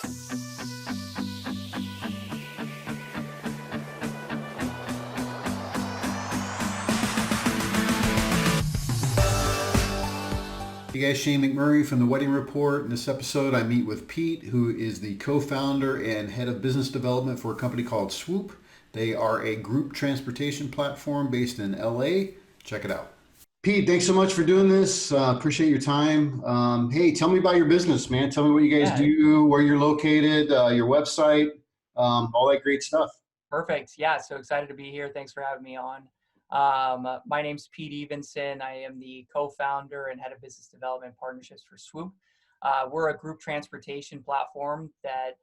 Hey guys, Shane McMurray from the Wedding Report. In this episode, I meet with Pete, who is the co-founder and head of business development for a company called Swoop. They are a group transportation platform based in LA. Check it out. Pete, thanks so much for doing this. Appreciate your time. Hey, tell me about your business, man. Tell me what you guys do, where you're located, your website, all that great stuff. Perfect. Yeah, so excited to be here. Thanks for having me on. My name's Pete Evenson. I am the co-founder and head of business development partnerships for Swoop. We're a group transportation platform that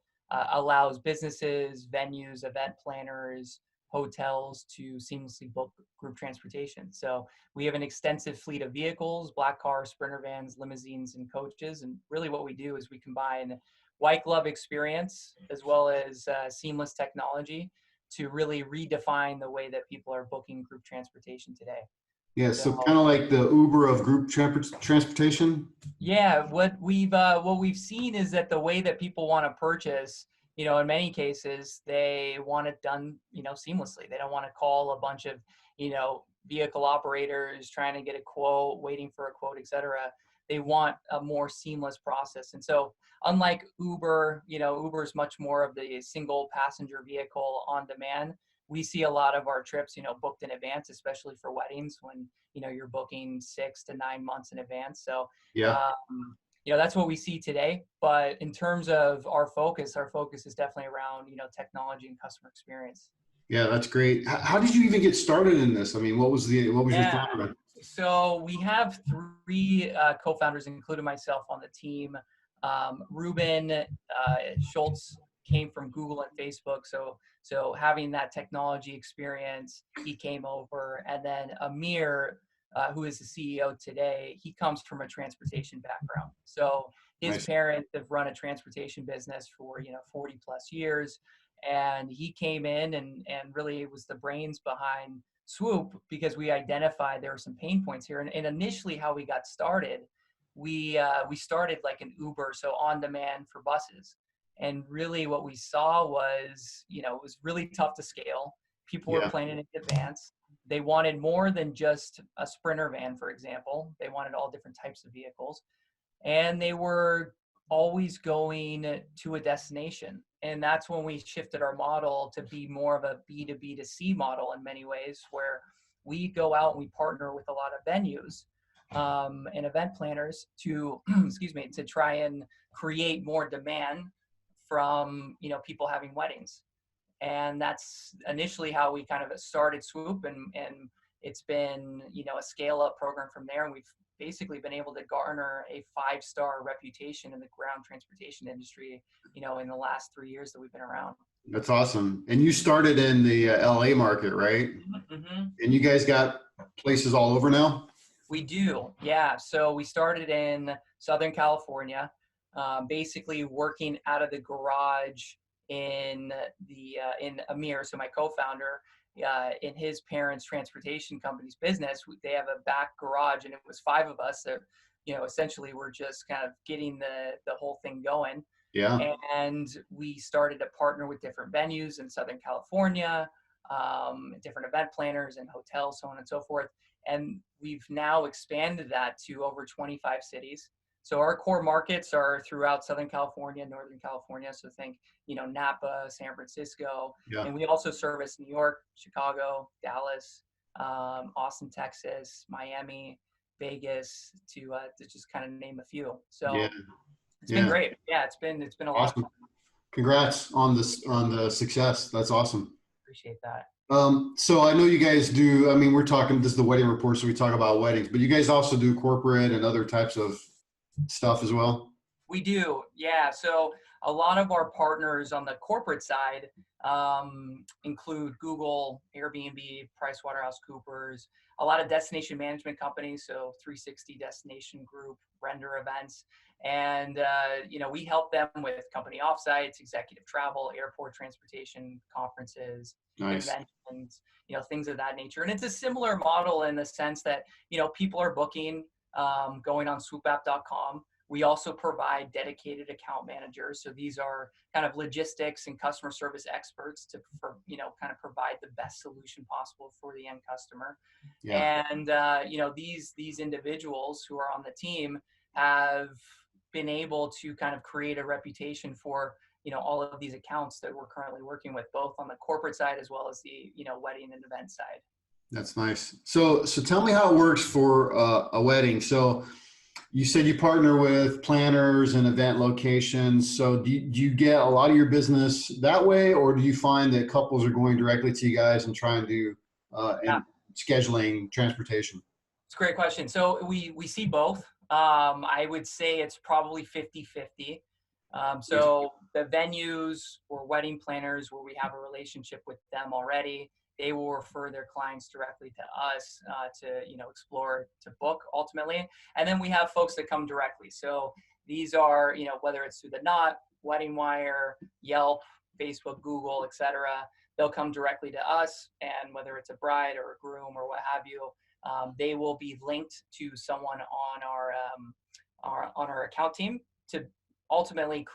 allows businesses, venues, event planners, hotels to seamlessly book group transportation. So we have an extensive fleet of vehicles, black cars, Sprinter vans, limousines, and coaches. And really what we do is we combine white glove experience as well as seamless technology to really redefine the way that people are booking group transportation today. Yeah, so kind of like the Uber of group transportation. Yeah, what we've seen is that the way that people want to purchase, in many cases, they want it done, seamlessly. They don't want to call a bunch of, vehicle operators trying to get a quote, waiting for a quote, et cetera. They want a more seamless process. And so unlike Uber, Uber is much more of the single passenger vehicle on demand. We see a lot of our trips, booked in advance, especially for weddings when, you're booking 6 to 9 months in advance. So, yeah. That's what we see today. But in terms of our focus is definitely around, technology and customer experience. Yeah, that's great. How did you even get started in this? I mean, what was your thought about it? So we have 3 co-founders, including myself, on the team. Ruben Schultz came from Google and Facebook, so having that technology experience, he came over. And then Amir, who is the CEO today, he comes from a transportation background. So his parents have run a transportation business for 40 plus years, and he came in and really was the brains behind Swoop because we identified there were some pain points here. And initially, how we got started, we started like an Uber, so on demand for buses. And really what we saw was, it was really tough to scale. People were planning in advance. They wanted more than just a Sprinter van, for example. They wanted all different types of vehicles. And they were always going to a destination. And that's when we shifted our model to be more of a B2B2C model in many ways, where we go out and we partner with a lot of venues and event planners to, to try and create more demand from, people having weddings. And that's initially how we kind of started Swoop, and it's been, a scale up program from there. And we've basically been able to garner a 5-star reputation in the ground transportation industry, in the last 3 years that we've been around. That's awesome. And you started in the LA market, right? Mm-hmm. And you guys got places all over now? We do, yeah. So we started in Southern California, basically working out of the garage in Amir, so my co-founder, in his parents' transportation company's business. They have a back garage, and it was 5 of us that, essentially we're just kind of getting the whole thing going. Yeah. And we started to partner with different venues in Southern California, different event planners and hotels, so on and so forth. And we've now expanded that to over 25 cities. So our core markets are throughout Southern California, Northern California. So think, Napa, San Francisco. Yeah. And we also service New York, Chicago, Dallas, Austin, Texas, Miami, Vegas, to just kind of name a few. So it's been great. Yeah, it's been a lot of fun. Congrats on the success. That's awesome. Appreciate that. So I know you guys do, I mean, we're talking, this is the Wedding Report, so we talk about weddings, but you guys also do corporate and other types of stuff as well? We do, yeah. So a lot of our partners on the corporate side include Google, Airbnb, PricewaterhouseCoopers, a lot of destination management companies, so 360 Destination Group, Render Events. And, we help them with company offsites, executive travel, airport transportation, conferences, conventions, things of that nature. And it's a similar model in the sense that, people are booking, going on swoopapp.com. We also provide dedicated account managers. So these are kind of logistics and customer service experts kind of provide the best solution possible for the end customer. Yeah. And these individuals who are on the team have been able to kind of create a reputation for all of these accounts that we're currently working with, both on the corporate side as well as the wedding and event side. That's nice. So tell me how it works for a wedding. So you said you partner with planners and event locations. So do you get a lot of your business that way, or do you find that couples are going directly to you guys and trying to and scheduling transportation? It's a great question. So we see both. I would say it's probably 50-50. So the venues or wedding planners where we have a relationship with them already, they will refer their clients directly to us to explore, to book ultimately. And then we have folks that come directly. So these are, whether it's through the Knot, Wedding Wire, Yelp, Facebook, Google, etc. They'll come directly to us, and whether it's a bride or a groom or what have you, they will be linked to someone on our account team to ultimately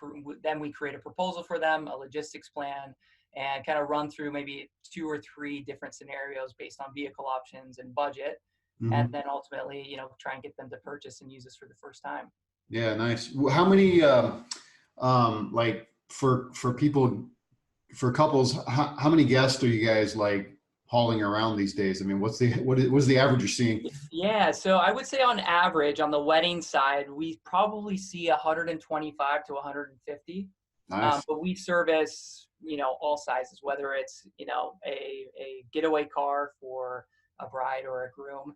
then we create a proposal for them, a logistics plan, and kind of run through maybe 2 or 3 different scenarios based on vehicle options and budget. Mm-hmm. And then ultimately, try and get them to purchase and use us for the first time. Yeah, nice. How many like for people, for couples, how many guests are you guys like hauling around these days? I mean, what's the average you're seeing? Yeah, so I would say on average on the wedding side, we probably see 125 to 150. Nice. But we service, all sizes, whether it's, a getaway car for a bride or a groom,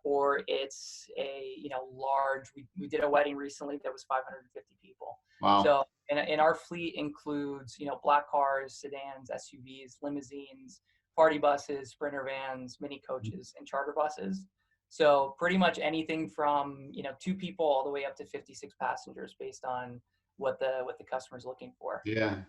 or it's a, large, we did a wedding recently that was 550 people. Wow. So, and our fleet includes, black cars, sedans, SUVs, limousines, party buses, sprinter vans, mini coaches, and charter buses. So pretty much anything from, 2 people all the way up to 56 passengers based on what the customer's looking for. Yeah,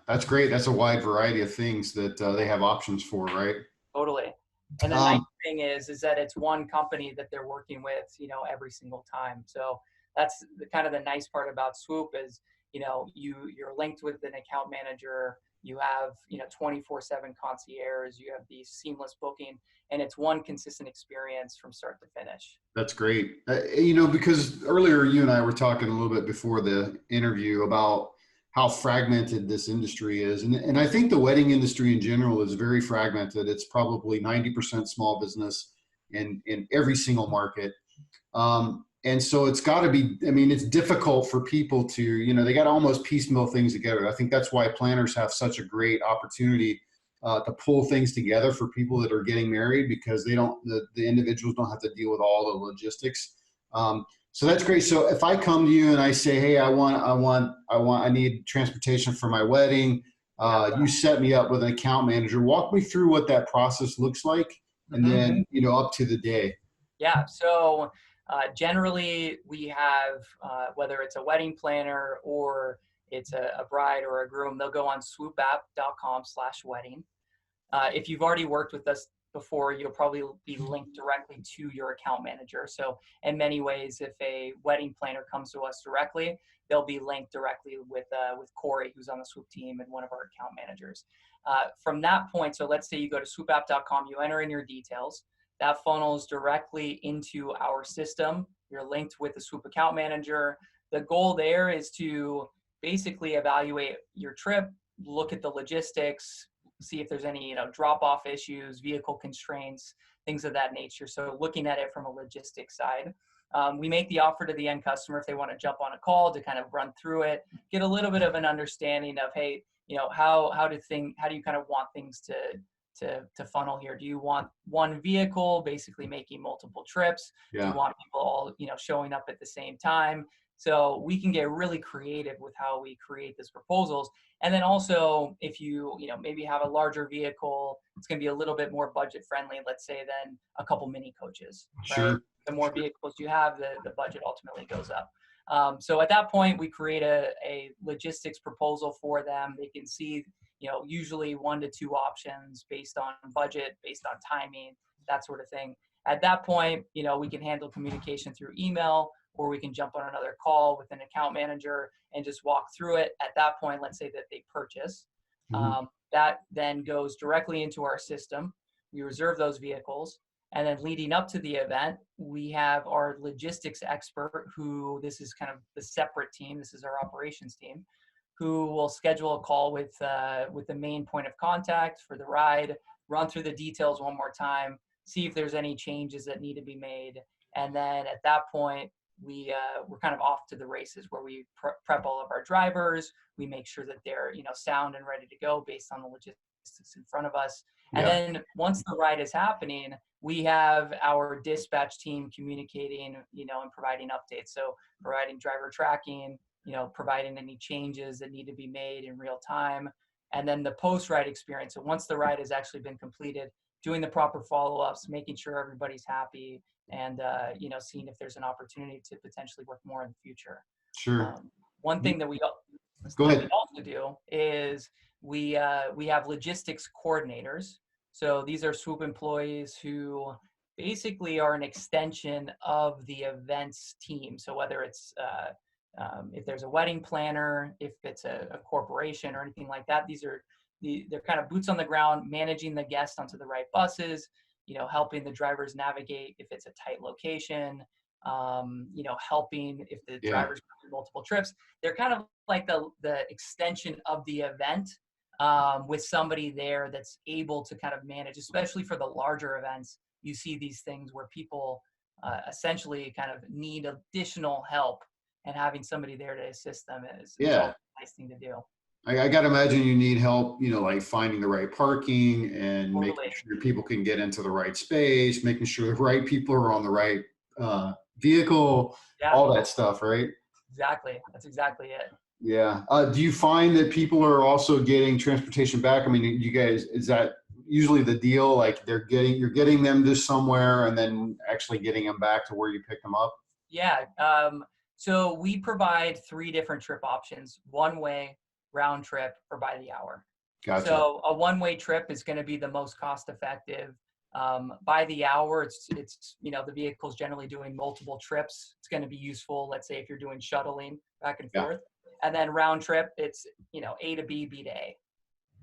that's great. That's a wide variety of things that they have options for, right? Totally. And the nice thing is that it's one company that they're working with, every single time. So that's kind of the nice part about Swoop is, you're linked with an account manager. You have, 24/7 concierge. You have the seamless booking, and it's one consistent experience from start to finish. That's great. Because earlier you and I were talking a little bit before the interview about how fragmented this industry is. And I think the wedding industry in general is very fragmented. It's probably 90% small business in every single market. And so it's got to be, I mean, it's difficult for people to, they got to almost piecemeal things together. I think that's why planners have such a great opportunity to pull things together for people that are getting married, because the individuals don't have to deal with all the logistics. So that's great. So if I come to you and I say, hey, I need transportation for my wedding, you set me up with an account manager. Walk me through what that process looks like, and then, up to the day. Yeah. So generally we have, whether it's a wedding planner or it's a bride or a groom, they'll go on swoopapp.com/wedding. If you've already worked with us before, you'll probably be linked directly to your account manager. So in many ways, if a wedding planner comes to us directly, they'll be linked directly with Corey, who's on the Swoop team, and one of our account managers. From that point, so let's say you go to swoopapp.com, you enter in your details. That funnels directly into our system. You're linked with the Swoop account manager. The goal there is to basically evaluate your trip, look at the logistics, see if there's any, drop-off issues, vehicle constraints, things of that nature. So looking at it from a logistics side. We make the offer to the end customer if they want to jump on a call to kind of run through it, get a little bit of an understanding of, hey, how do you kind of want things to funnel here? Do you want one vehicle basically making multiple trips? Yeah. Do you want people all, showing up at the same time? So we can get really creative with how we create these proposals. And then also, if you maybe have a larger vehicle, it's going to be a little bit more budget friendly, let's say, than a couple mini coaches. Sure. Right? The more vehicles you have, the budget ultimately goes up. So at that point, we create a logistics proposal for them. They can see, usually 1 to 2 options based on budget, based on timing, that sort of thing. At that point, we can handle communication through email. or we can jump on another call with an account manager and just walk through it. At that point, let's say that they purchase. Mhm. That then goes directly into our system. We reserve those vehicles. And then leading up to the event, we have our logistics expert who, this is kind of the separate team. This is our operations team, who will schedule a call with the main point of contact for the ride, run through the details one more time, see if there's any changes that need to be made. And then at that point, we're kind of off to the races, where we prep all of our drivers. We make sure that they're, sound and ready to go based on the logistics in front of us. And Yeah. then once the ride is happening, we have our dispatch team communicating, and providing updates. So providing driver tracking, providing any changes that need to be made in real time. And then the post-ride experience. So once the ride has actually been completed, doing the proper follow-ups, making sure everybody's happy, and seeing if there's an opportunity to potentially work more in the future. Sure. One thing that Go ahead. also do is we have logistics coordinators. So these are Swoop employees who basically are an extension of the events team. So whether it's if there's a wedding planner, if it's a corporation or anything like that, they're kind of boots on the ground, managing the guests onto the right buses, helping the drivers navigate if it's a tight location, helping if the Yeah. drivers do multiple trips. They're kind of like the extension of the event, with somebody there that's able to kind of manage, especially for the larger events. You see these things where people essentially kind of need additional help, and having somebody there to assist them is Yeah. always a nice thing to do. I got to imagine you need help, like finding the right parking and making Totally. sure people can get into the right space, making sure the right people are on the right vehicle, Yeah, all that stuff, right? exactly. That's exactly it. Yeah. Do you find that people are also getting transportation back? I mean, you guys, is that usually the deal? Like you're getting them to somewhere and then actually getting them back to where you pick them up? Yeah. So we provide 3 different trip options: one way, round trip, or by the hour. Gotcha. So a one-way trip is going to be the most cost effective. By the hour, it's the vehicle's generally doing multiple trips. It's going to be useful, let's say, if you're doing shuttling back and Yeah. forth. And then round trip, it's A to B, B to A,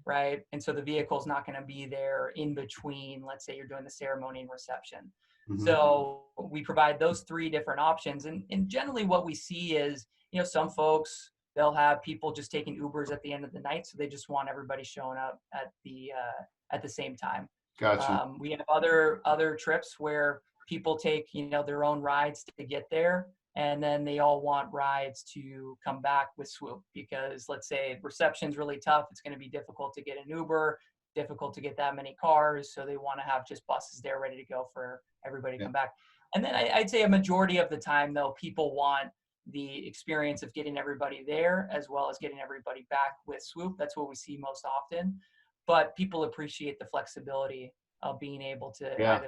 right? And so the vehicle's not going to be there in between, let's say you're doing the ceremony and reception. Mhm. So we provide those 3 different options. And generally what we see is, some folks, they'll have people just taking Ubers at the end of the night. So they just want everybody showing up at the same time. Gotcha. We have other trips where people take, their own rides to get there. And then they all want rides to come back with Swoop, because let's say reception's really tough. It's going to be difficult to get an Uber, difficult to get that many cars. So they want to have just buses there ready to go for everybody to Yeah. come back. And then I'd say a majority of the time, though, people want the experience of getting everybody there as well as getting everybody back with Swoop. That's what we see most often. But people appreciate the flexibility of being able to Yeah.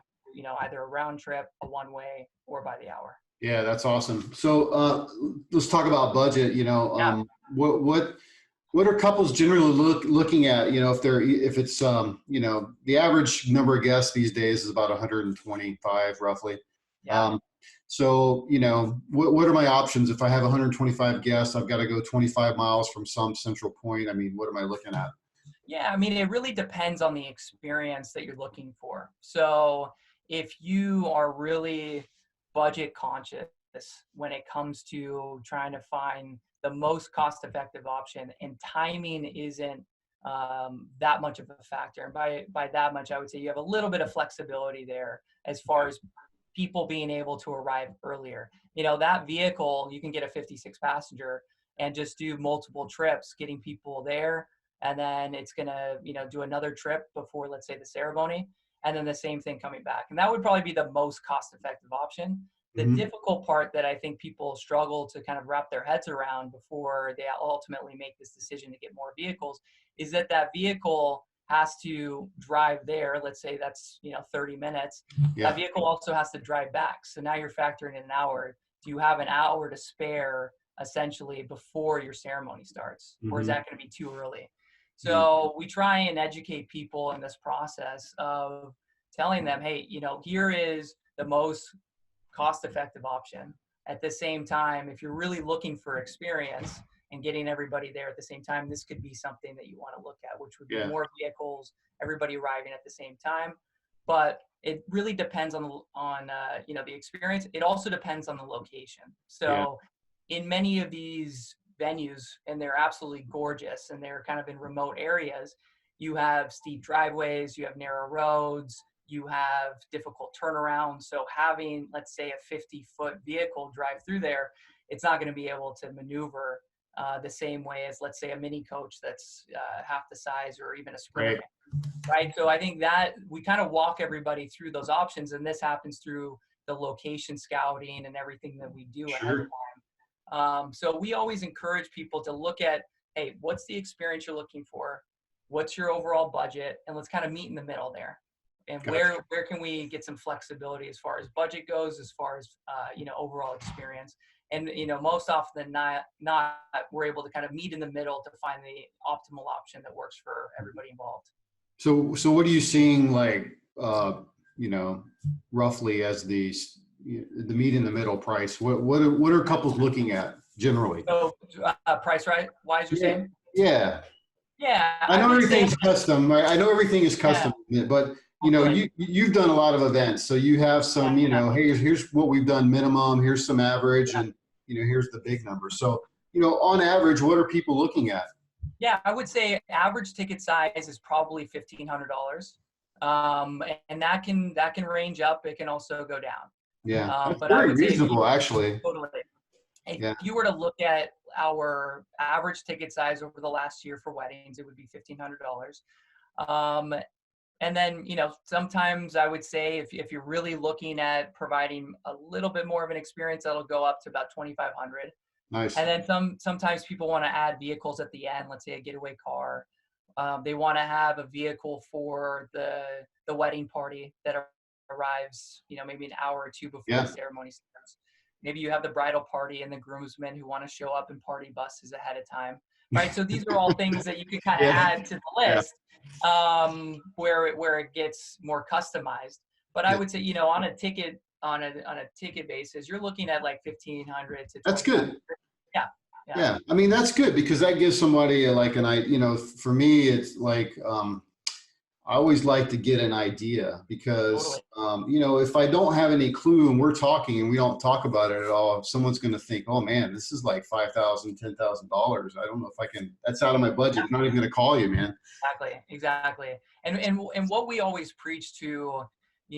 either a round trip, a one way, or by the hour. Yeah, that's awesome. So let's talk about budget. Yeah. What are couples generally looking at? If it's the average number of guests these days is about 125 roughly. Yeah. So what are my options if I have 125 guests? I've got to go 25 miles from some central point. I mean, what am I looking at? Yeah, I mean, it really depends on the experience that you're looking for. So if you are really budget conscious when it comes to trying to find the most cost effective option, and timing isn't that much of a factor. And by that much, I would say you have a little bit of flexibility there as far as people being able to arrive earlier. That vehicle, you can get a 56 passenger and just do multiple trips, getting people there. And then it's going to, do another trip before, let's say, the ceremony. And then the same thing coming back. And that would probably be the most cost effective option. The Mhm. difficult part that I think people struggle to kind of wrap their heads around before they ultimately make this decision to get more vehicles is that vehicle has to drive there. Let's say that's 30 minutes. Yeah. That vehicle also has to drive back. So now you're factoring in an hour. Do you have an hour to spare essentially before your ceremony starts, or is Mhm. that going to be too early? Yeah. So we try and educate people in this process of telling them, hey, here is the most cost-effective option. at the same time, if you're really looking for experience and getting everybody there at the same time, this could be something that you want to look at, which would be Yeah. more vehicles, everybody arriving at the same time. But it really depends on the experience. It also depends on the location. So in many of these venues, and they're absolutely gorgeous, and they're kind of in remote areas, you have steep driveways, you have narrow roads, you have difficult turnarounds. So having, let's say, a 50-foot vehicle drive through there, it's not going to be able to maneuver the same way as, let's say, a mini coach that's half the size, or even a sprinter. Right. So I think that we kind of walk everybody through those options, and this happens through the location scouting and everything that we do ahead of time. So we always encourage people to look at, hey, what's the experience you're looking for? What's your overall budget? And let's kind of meet in the middle there. And where can we get some flexibility as far as budget goes, as far as, overall experience. And, most often than not, we're able to kind of meet in the middle to find the optimal option that works for everybody involved. So what are you seeing, like, roughly as the meet in the middle price? What are couples looking at generally? So price wise, you're saying? Yeah. Yeah. I know everything's custom. I know everything is custom, but you've done a lot of events, so you have some, hey, here's what we've done minimum, here's some average, and here's the big number. So, on average, what are people looking at? Yeah, I would say average ticket size is probably $1,500, and that can range up. It can also go down. Yeah, that's but very I would reasonable, actually. Totally. If you were to look at our average ticket size over the last year for weddings, it would be $1,500. And then, sometimes I would say if you're really looking at providing a little bit more of an experience, that'll go up to about $2,500. Nice. And then sometimes people want to add vehicles at the end, let's say a getaway car. They want to have a vehicle for the wedding party that arrives, maybe an hour or two before the ceremony starts. Maybe you have the bridal party and the groomsmen who want to show up in party buses ahead of time, right? So these are all things that you can kind of add to the list, where it gets more customized. But I would say, on a ticket basis, you're looking at like $1,500 to. That's good. Yeah. I mean, that's good, because that gives somebody for me, it's like, I always like to get an idea, because, if I don't have any clue and we're talking and we don't talk about it at all, someone's going to think, oh man, this is like $5,000, $10,000. I don't know if I can, that's out of my budget. I'm not even going to call you, man. Exactly. And what we always preach to,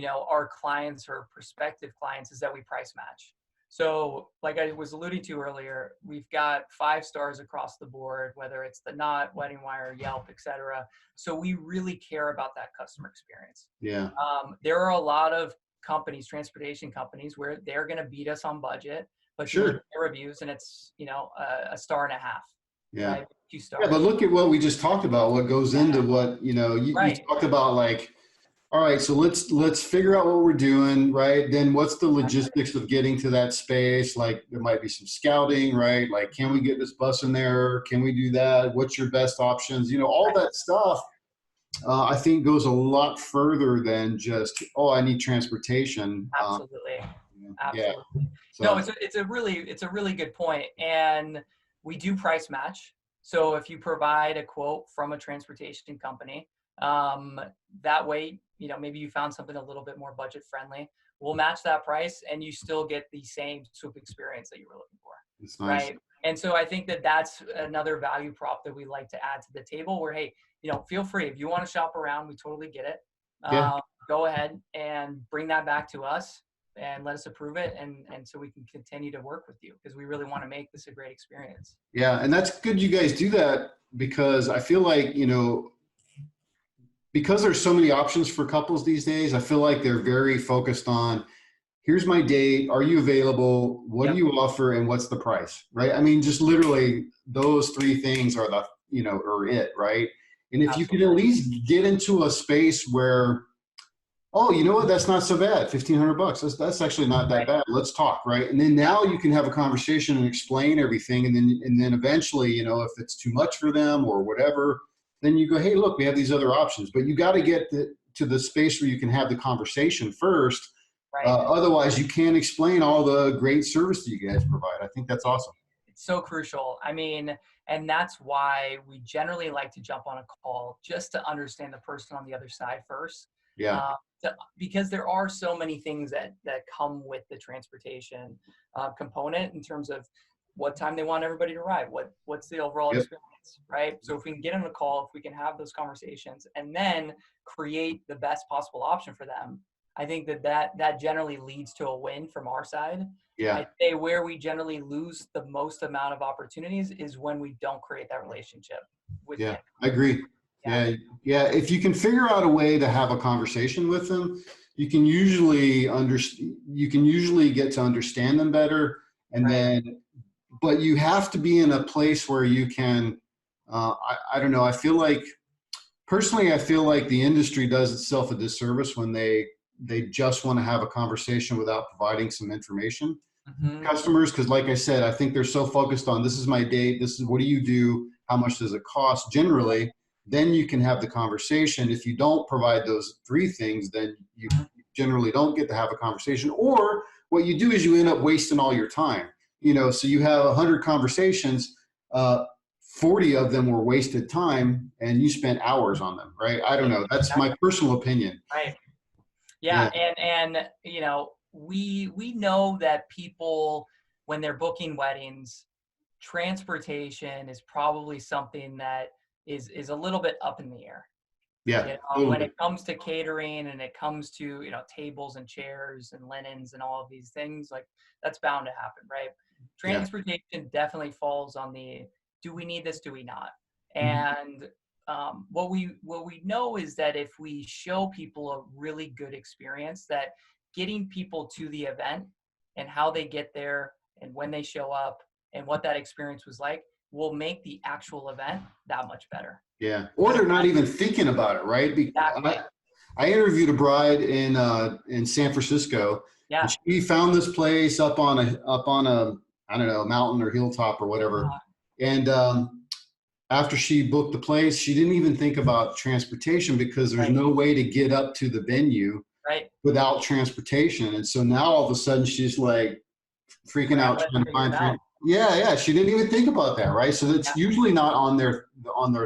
our clients or prospective clients is that we price match. So like I was alluding to earlier, we've got 5 stars across the board, whether it's the Knot, Wedding Wire, Yelp, etc. So we really care about that customer experience. Yeah. There are a lot of companies, transportation companies, where they're going to beat us on budget, but you look at their reviews and it's, a star and a half. Yeah. Right? 2 stars. Yeah, but look at what we just talked about, what goes into what, you talked about, like, all right, so let's figure out what we're doing, right? Then what's the logistics of getting to that space? Like, there might be some scouting, right? Like, can we get this bus in there? Can we do that? What's your best options? All that stuff, I think, goes a lot further than just, I need transportation. Absolutely. Yeah. So, no, it's a really good point. And we do price match. So if you provide a quote from a transportation company, that way, maybe you found something a little bit more budget friendly, we'll match that price and you still get the same Swoop experience that you were looking for. That's nice. Right. And so I think that's another value prop that we like to add to the table, where, hey, feel free, if you want to shop around, we totally get it. Go ahead and bring that back to us and let us approve it. And so we can continue to work with you, because we really want to make this a great experience. Yeah. And that's good you guys do that, because I feel like, because there's so many options for couples these days, I feel like they're very focused on, here's my date, are you available, what do you offer, and what's the price, right? I mean, just literally those 3 things are are it, right? And if you could at least get into a space where, you know what, that's not so bad, $1,500, that's actually not that bad, let's talk, right? And then now you can have a conversation and explain everything, and then eventually, if it's too much for them or whatever, then you go, hey, look, we have these other options. But you got to get to the space where you can have the conversation first, Right. Otherwise, you can't explain all the great service that you guys provide. I think that's awesome. It's so crucial. I mean, and that's why we generally like to jump on a call just to understand the person on the other side first. Yeah. Uh, because there are so many things that come with the transportation component in terms of what time they want everybody to arrive, what's the overall Yep. experience, right? So if we can get on a call, if we can have those conversations, and then create the best possible option for them, I think that generally leads to a win from our side. Yeah. I'd say where we generally lose the most amount of opportunities is when we don't create that relationship with the Yeah. end I agree. customer. Yeah. Yeah. If you can figure out a way to have a conversation with them, you can usually you can usually get to understand them better. And Right. then, but you have to be in a place where you can, I don't know. I feel like personally, I feel like the industry does itself a disservice when they just want to have a conversation without providing some information Hmm. customers. Because like I said, I think they're so focused on this is my date, this is what do you do, how much does it cost generally. Then you can have the conversation. If you don't provide those three things, then you generally don't get to have a conversation, or what you do is you end up wasting all your time. So you have 100 conversations, 40 of them were wasted time and you spent hours on them, right? I don't know, that's my Exactly. personal opinion. Right. Yeah, Yeah. and we know that people, when they're booking weddings, transportation is probably something that is a little bit up in the air. Yeah, When totally. it comes to catering and it comes to tables and chairs and linens and all of these things, like that's bound to happen, right? Yeah. Transportation definitely falls on the do we need this, do we not? Mhm. And what we know is that if we show people a really good experience, that getting people to the event and how they get there and when they show up and what that experience was like will make the actual event that much better. Yeah, or they're not even thinking about it, right? Exactly. I interviewed a bride in San Francisco, and Yeah. she found this place up on a I don't know, mountain or hilltop or whatever. And after she booked the place, she didn't even think about transportation because there's Right. no way to get up to the venue Right. without transportation. And so now all of a sudden she's like freaking out Scrambling to trying to figure it out. yeah, yeah, she didn't even think about that, right? So Yeah. that's usually not on their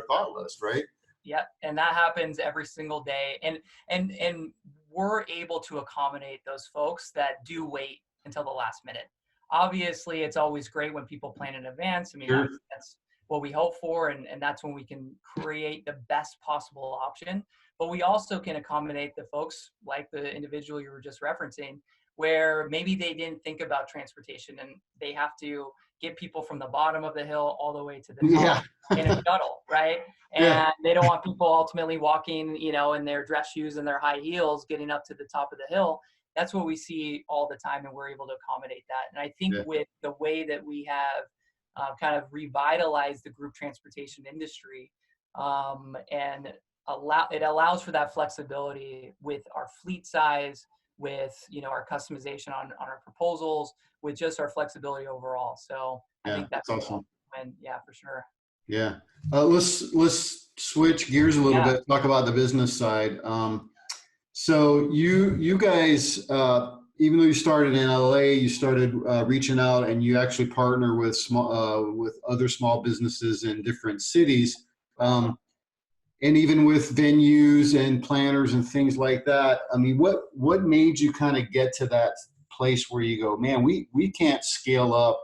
thought list, right? Yeah. And that happens every single day. And we're able to accommodate those folks that do wait until the last minute. Obviously, it's always great when people plan in advance. I mean, Sure. that's what we hope for, and that's when we can create the best possible option. But we also can accommodate the folks like the individual you were just referencing, where maybe they didn't think about transportation and they have to get people from the bottom of the hill all the way to the top Yeah. in a shuttle, right? Yeah. And they don't want people ultimately walking, in their dress shoes and their high heels getting up to the top of the hill. That's what we see all the time, and we're able to accommodate that. And I think Yeah. with the way that we have kind of revitalized the group transportation industry, and it allows for that flexibility with our fleet size, with our customization on our proposals, with just our flexibility overall. So I Yeah. think That's that's awesome. and yeah, for sure. Yeah. Let's switch gears a little Yeah. bit, talk about the business side. So you guys, even though you started in LA, you started reaching out and you actually partner with other small businesses in different cities. Right. And even with venues and planners and things like that. I mean, what made you kind of get to that place where you go, man, we can't scale up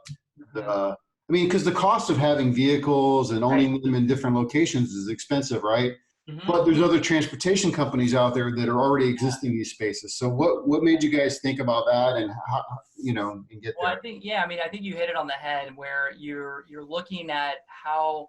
the Mhm. I mean, because the cost of having vehicles and Right. owning them in different locations is expensive, right? Mhm. But there's other transportation companies out there that are already existing in these spaces. So what made you guys think about that and how, and get Well, I there? think, yeah, I mean, I think you hit it on the head where you're looking at how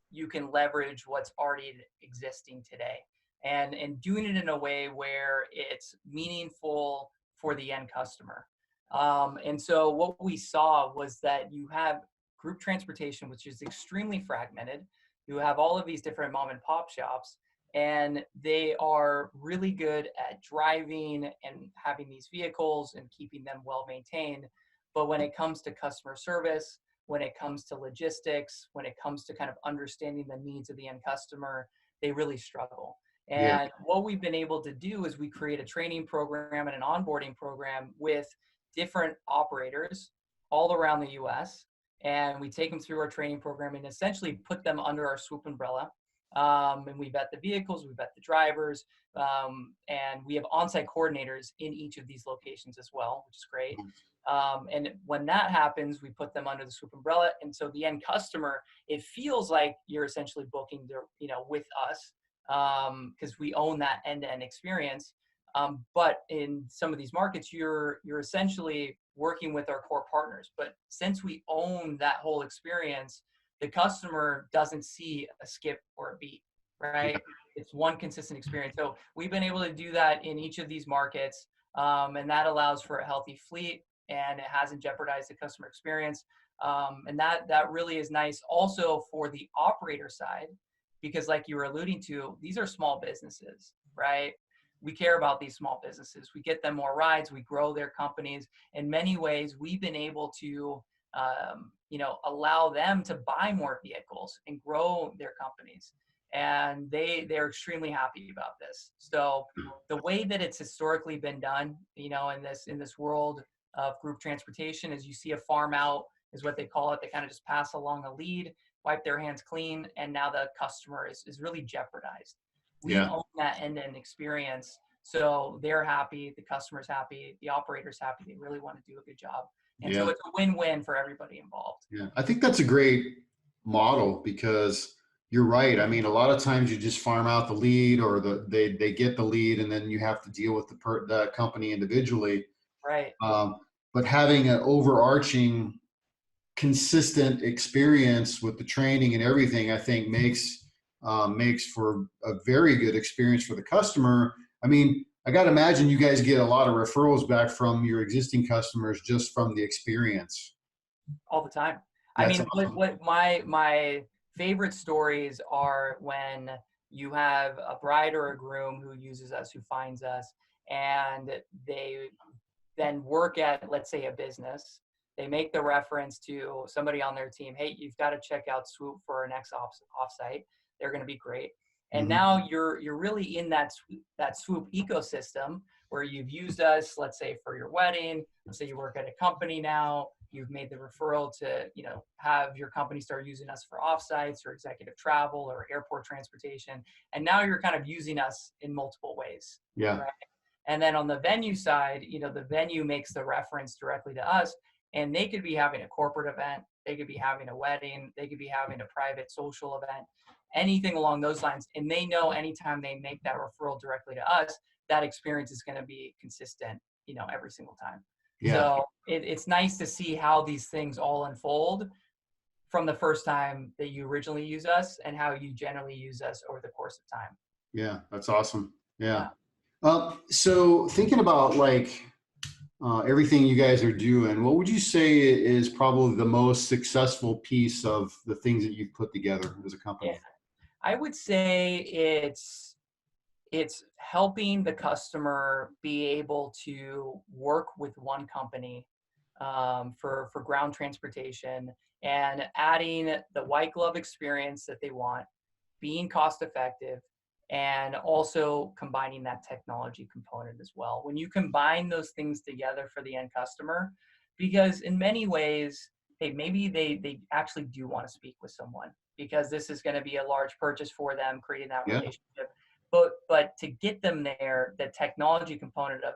you can leverage what's already existing today, and doing it in a way where it's meaningful for the end customer. And so what we saw was that you have group transportation, which is extremely fragmented. You have all of these different mom and pop shops, and they are really good at driving and having these vehicles and keeping them well maintained. But when it comes to customer service, when it comes to logistics, when it comes to kind of understanding the needs of the end customer, they really struggle. Yeah. And what we've been able to do is we create a training program and an onboarding program with different operators all around the US. And we take them through our training program and essentially put them under our Swoop umbrella. And we vet the vehicles, we vet the drivers, and we have on-site coordinators in each of these locations as well, which is great. And when that happens, we put them under the Swoop umbrella. And so the end customer, it feels like you're essentially booking their, with us, because we own that end-to-end experience. But in some of these markets, you're essentially working with our core partners. But since we own that whole experience, the customer doesn't see a skip or a beat, Yeah. right? It's one consistent experience. So we've been able to do that in each of these markets, and that allows for a healthy fleet, and it hasn't jeopardized the customer experience. And that really is nice also for the operator side, because like you were alluding to, these are small businesses, right? We care about these small businesses. We get them more rides, we grow their companies. In many ways, we've been able to allow them to buy more vehicles and grow their companies. And they're extremely happy about this. So the way that it's historically been done, in this world of group transportation, is you see a farm out is what they call it. They kind of just pass along a lead, wipe their hands clean, and now the customer is really jeopardized. We Yeah. own that end-to-end experience. So they're happy, the customer's happy, the operator's happy. They really want to do a good job. And so Yeah. it's a win-win for everybody involved. Yeah. I think that's a great model because you're right. I mean, a lot of times you just farm out the lead or they get the lead and then you have to deal with the company individually. Right. Um, but having an overarching consistent experience with the training and everything, I think makes for a very good experience for the customer. I mean, I got to imagine you guys get a lot of referrals back from your existing customers just from the experience. All the time. I That's mean, awesome. what my favorite stories are when you have a bride or a groom who uses us, who finds us, and they then work at, let's say, a business. They make the reference to somebody on their team. Hey, you've got to check out Swoop for our next offsite. They're going to be great. And Hmm. now you're really in that Swoop ecosystem where you've used us, let's say, for your wedding. Let's say you work at a company now. You've made the referral to have your company start using us for offsites or executive travel or airport transportation. And now you're kind of using us in multiple ways, Yeah. right? And then on the venue side, the venue makes the reference directly to us, and they could be having a corporate event, they could be having a wedding, they could be having a private social event, anything along those lines. And they know anytime they make that referral directly to us, that experience is going to be consistent, every single time. Yeah. So it's nice to see how these things all unfold from the first time that you originally use us and how you generally use us over the course of time. Yeah. That's awesome. Yeah. Yeah. So thinking about like everything you guys are doing, what would you say is probably the most successful piece of the things that you've put together as a Yeah. company? I would say it's helping the customer be able to work with one company, for ground transportation, and adding the white glove experience that they want, being cost effective, and also combining that technology component as well. When you combine those things together for the end customer, because in many ways, hey, maybe they actually do want to speak with someone because this is going to be a large purchase for them, creating that Yeah. relationship. But to get them there, the technology component of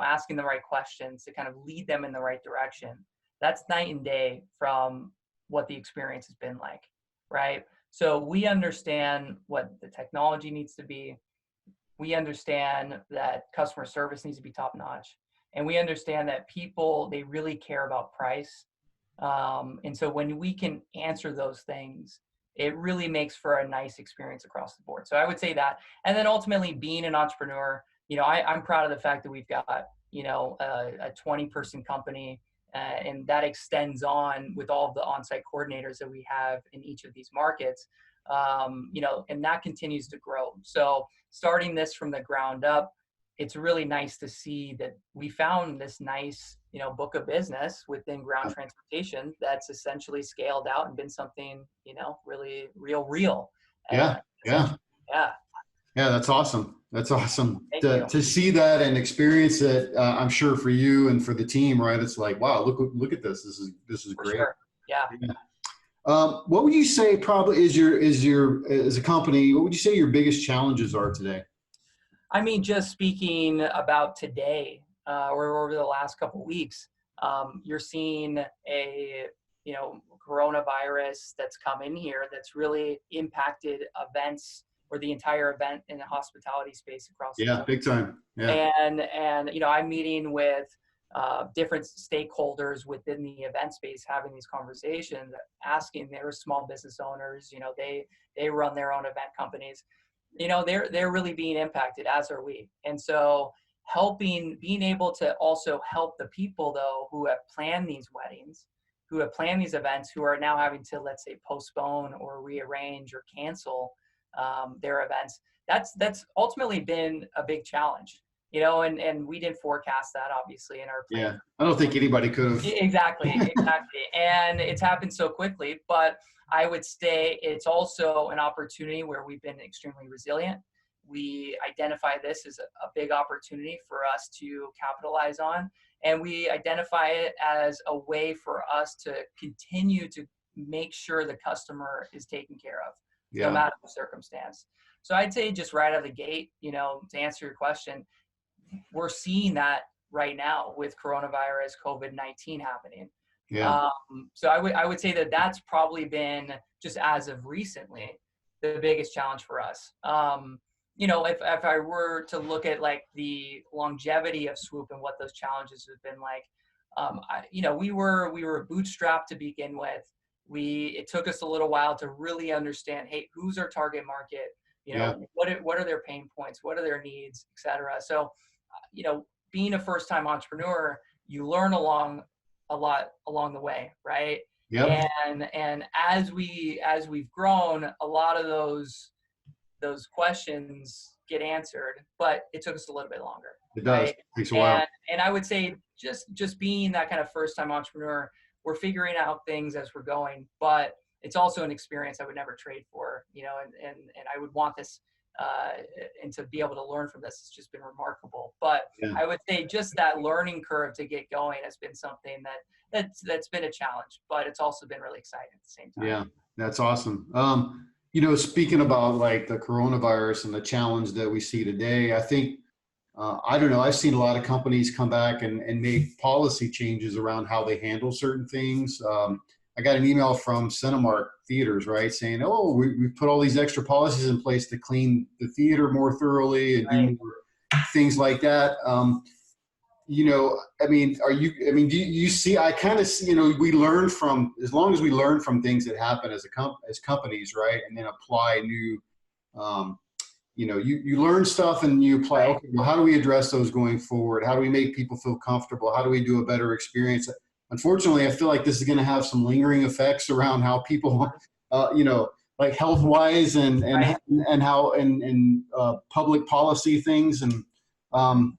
asking the right questions to kind of lead them in the right direction, that's night and day from what the experience has been like, right? So we understand what the technology needs to be. We understand that customer service needs to be top notch. And we understand that people, they really care about price. And so when we can answer those things, it really makes for a nice experience across the board. So I would say that. And then ultimately being an entrepreneur, I'm proud of the fact that we've got, a 20-person company, and that extends on with all of the on-site coordinators that we have in each of these markets, and that continues to grow. So starting this from the ground up, it's really nice to see that we found this nice, book of business within ground transportation that's essentially scaled out and been something, really real, Yeah. essentially. Yeah. Yeah. Yeah, that's awesome. That's awesome Thank to you. see that and experience it. I'm sure for you and for the team, right? It's like, wow, look at this. This is For great. sure. Yeah. Yeah. What would you say probably is your as a company? What would you say your biggest challenges are today? I mean, just speaking about today, or over the last couple of weeks, you're seeing a coronavirus that's come in here that's really impacted events or the entire event in the hospitality space across the Yeah, country. big time. Yeah, And I'm meeting with different stakeholders within the event space, having these conversations, asking their small business owners. They run their own event companies. They're really being impacted, as are we. And so being able to also help the people though who have planned these weddings, who have planned these events, who are now having to, let's say, postpone or rearrange or cancel their events. That's ultimately been a big challenge, and we didn't forecast that obviously in our plan yeah. for I don't think 2020. anybody could have. Exactly. And it's happened so quickly, but I would say it's also an opportunity where we've been extremely resilient. We identify this as a big opportunity for us to capitalize on, and we identify it as a way for us to continue to make sure the customer is taken care of, no Yeah, matter the circumstance. So I'd say just right out of the gate, to answer your question, we're seeing that right now with coronavirus, COVID-19 happening. yeah, So I would say that that's probably been, just as of recently, the biggest challenge for us. If I were to look at like the longevity of Swoop and what those challenges have been like, we were bootstrapped to begin with. It took us a little while to really understand, hey, who's our target market? yeah, What are their pain points? What are their needs, et cetera. So being a first time entrepreneur, you learn a lot along the way, right? yep. And as we've grown, a lot of those questions get answered, but it took us a little bit longer, It does. right? It takes a while. And I would say just being that kind of first time entrepreneur, we're figuring out things as we're going, but it's also an experience I would never trade for, and I would want this and to be able to learn from this has just been remarkable. But Yeah, I would say just that learning curve to get going has been something that's been a challenge, but it's also been really exciting at the same time. yeah. That's awesome. Speaking about like the coronavirus and the challenge that we see today, I think I don't know. I've seen a lot of companies come back and make policy changes around how they handle certain things. I got an email from Cinemark Theaters, right, saying, "Oh, we put all these extra policies in place to clean the theater more thoroughly and do Right. more things like that." I mean, do you see? I kind of see. We learn from as long as we learn from things that happen as companies, right, and then apply new um, you learn stuff and you apply, Right. okay, well, how do we address those going forward? How do we make people feel comfortable? How do we do a better experience? Unfortunately, I feel like this is going to have some lingering effects around how people, like health wise Right. and how and public policy things. And um,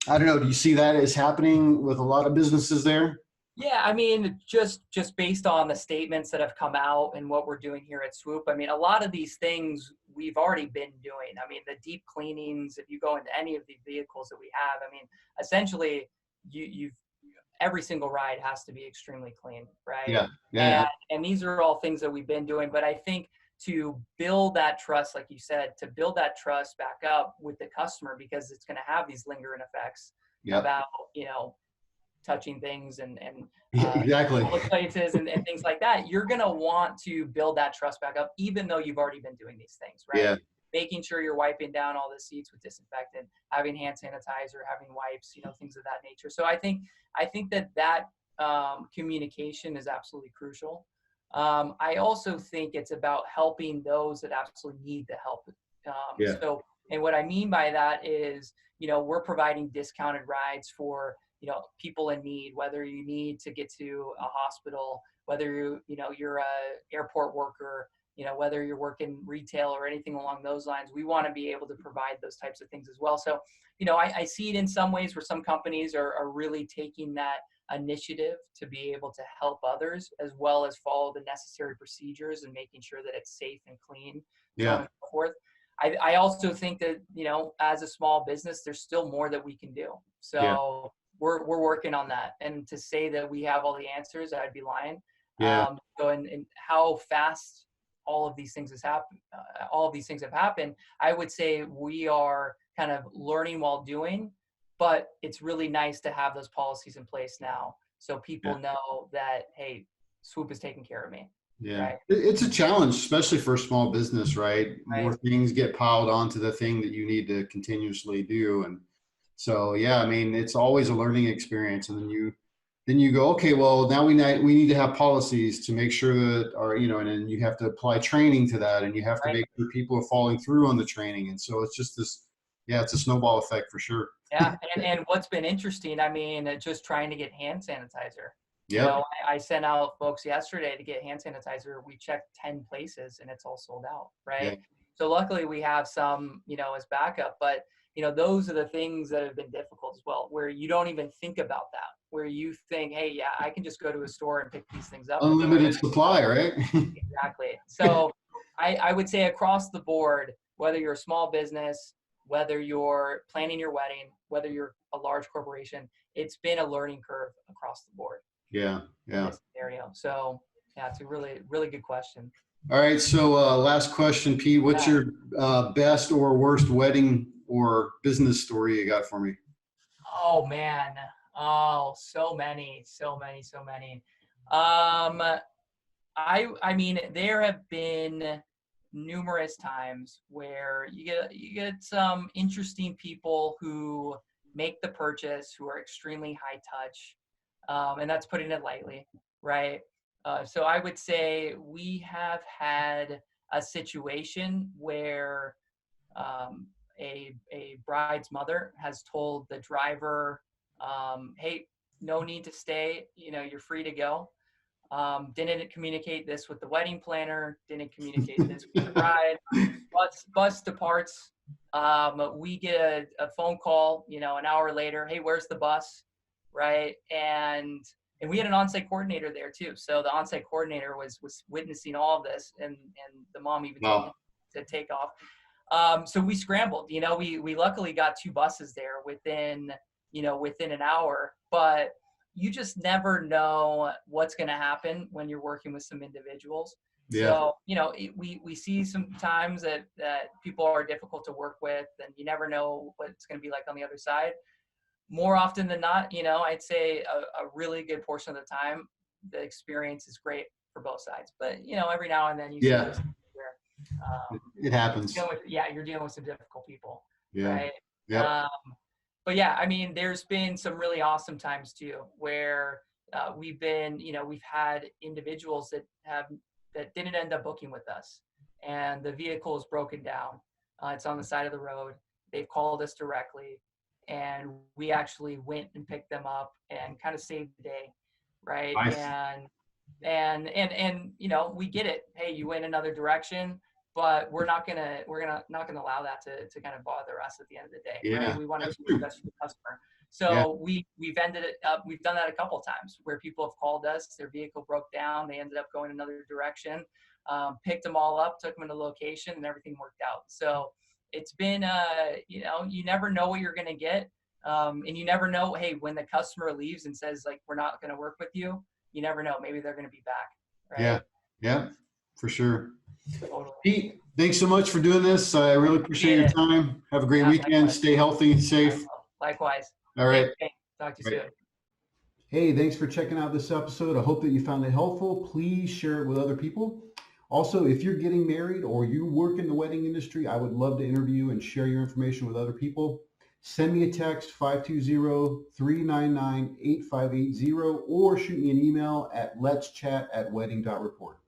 I don't know, do you see that as happening with a lot of businesses there? Yeah, I mean, just based on the statements that have come out and what we're doing here at Swoop, I mean, a lot of these things we've already been doing. I mean, the deep cleanings, if you go into any of the vehicles that we have, I mean, essentially, you've every single ride has to be extremely clean, right? Yeah, yeah, yeah, And these are all things that we've been doing, but I think to build that trust, like you said, to build that trust back up with the customer, because it's going to have these lingering effects yep, about, touching things and yeah, exactly. public places and things like that, you're going to want to build that trust back up, even though you've already been doing these things, right? Yeah, Making sure you're wiping down all the seats with disinfectant, having hand sanitizer, having wipes, things of that nature. So I think that communication is absolutely crucial. I also think it's about helping those that absolutely need the help. yeah, And what I mean by that is, we're providing discounted rides for people in need, whether you need to get to a hospital, whether you're a airport worker, whether you're working retail or anything along those lines. We want to be able to provide those types of things as well. So I see it in some ways where some companies are really taking that initiative to be able to help others, as well as follow the necessary procedures and making sure that it's safe and clean, so on yeah, and so forth. I also think that, as a small business, there's still more that we can do. Yeah. So we're working on that. And to say that we have all the answers, I'd be lying. Yeah. So and how fast all of these things have happened, I would say we are kind of learning while doing, but it's really nice to have those policies in place now. So people know that, hey, Swoop is taking care of me. Yeah. Right. It's a challenge, especially for a small business, right? More Right. things get piled onto the thing that you need to continuously do. And so, yeah, I mean, it's always a learning experience. And then you go, okay, well, now we need to have policies to make sure that and then you have to apply training to that, and you have to Right. make sure people are following through on the training. And so it's just this, it's a snowball effect for sure. Yeah. And what's been interesting, I mean, just trying to get hand sanitizer. Yep. I sent out folks yesterday to get hand sanitizer. We checked 10 places and it's all sold out. Right. Yeah. So luckily we have some, as backup, but those are the things that have been difficult as well, where you don't even think about that, where you think, hey, yeah, I can just go to a store and pick these things up. Unlimited supply, right? Exactly. So I would say across the board, whether you're a small business, whether you're planning your wedding, whether you're a large corporation, it's been a learning curve across the board. Yeah. In this scenario. So yeah, it's a really, really good question. All right. So last question, Pete, what's your best or worst wedding or business story you got for me? Oh man. Oh, so many. I mean, there have been numerous times where you get some interesting people who make the purchase, who are extremely high touch. And that's putting it lightly, right? So I would say we have had a situation where a bride's mother has told the driver, hey, no need to stay, you're free to go. Didn't communicate this with the wedding planner, didn't communicate this with the bride. Bus departs. We get a phone call, an hour later, hey, where's the bus? Right. And we had an on-site coordinator there too. So the on-site coordinator was witnessing all of this, and the mom even told him to take off. So we scrambled, we luckily got 2 buses there within an hour, but you just never know what's going to happen when you're working with some individuals. Yeah. So, we see sometimes that people are difficult to work with, and you never know what it's going to be like on the other side. More often than not, I'd say a really good portion of the time, the experience is great for both sides. But, every now and then you see this where it happens. You're dealing with some difficult people, right? Yeah. But yeah, I mean, there's been some really awesome times too, where we've had individuals that didn't end up booking with us, and the vehicle is broken down. It's on the side of the road. They've called us directly, and we actually went and picked them up and kind of saved the day, right? Nice. And we get it. Hey, you went another direction, but we're not gonna allow that to kind of bother us at the end of the day, right? We want to do the best for the customer. So we've done that a couple of times where people have called us, their vehicle broke down, they ended up going another direction, picked them all up, took them to the location, and everything worked out. So it's been, you never know what you're going to get. And you never know, hey, when the customer leaves and says, like, we're not going to work with you, you never know. Maybe they're going to be back. Right? Yeah, for sure. Totally. Pete, thanks so much for doing this. I really appreciate your time. Have a great weekend. Likewise. Stay healthy and safe. Likewise. All right. Okay. Talk to you soon. Hey, thanks for checking out this episode. I hope that you found it helpful. Please share it with other people. Also, if you're getting married or you work in the wedding industry, I would love to interview and share your information with other people. Send me a text, 520-399-8580, or shoot me an email at letschat@wedding.report.